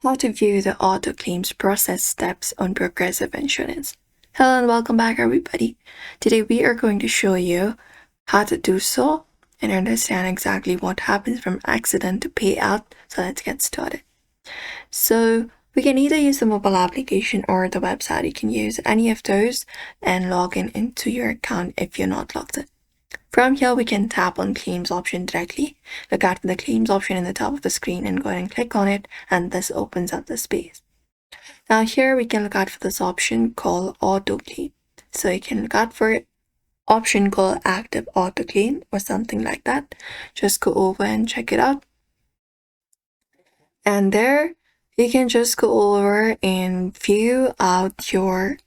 How to view the auto claims process steps on Progressive Insurance. Hello and welcome back everybody. Today we are going to show you how to do so and understand exactly what happens from accident to payout. So let's get started. So we can either use the mobile application or the website. You can use any of those and log into your account if you're not logged in. From here, we can tap on claims option directly. Look out for the claims option in the top of the screen and go ahead and click on it, and this opens up the space. Now here we can look out for this option called auto claim. So you can look out for option called active auto claim or something like that. Just go over and check it out. And there you can just go over and view out your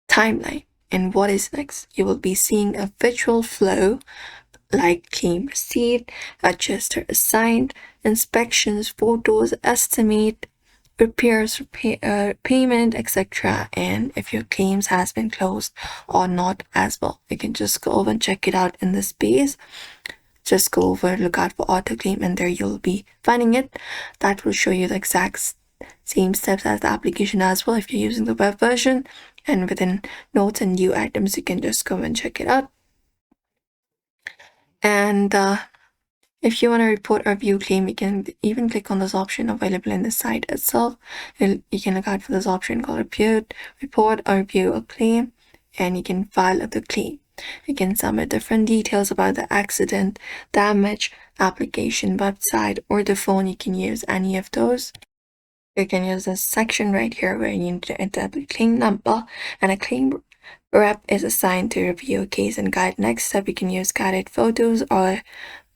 timeline. And what is next? You will be seeing a visual flow like claim received, adjuster assigned, inspections, photos, estimate, repairs, payment, etc. And if your claims has been closed or not as well. You can just go over and check it out in the space. Just go over, look out for auto claim, and there you'll be finding it. That will show you the exact same steps as the application as well if you're using the web version. And within notes and new items, you can just go and check it out. And if you want to report or view claim, you can even click on this option available in the site itself. You can look out for this option called report or view a claim, and you can file the claim. You can submit different details about the accident, damage, application, website, or the phone. You can use any of those. You can use this section right here where you need to enter the claim number, and a claim rep is assigned to review a case and guide next step. You can use guided photos or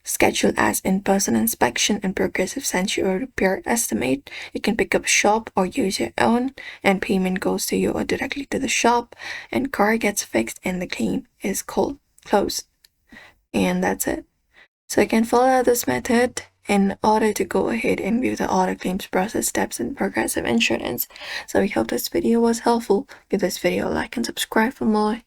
schedule as in-person inspection, and Progressive sends you a repair estimate. You can pick up a shop or use your own, and payment goes to you or directly to the shop, and car gets fixed and the claim is closed. And that's it. So you can follow this method in order to go ahead and view the auto claims process steps in Progressive Insurance. So we hope this video was helpful. Give this video a like and subscribe for more.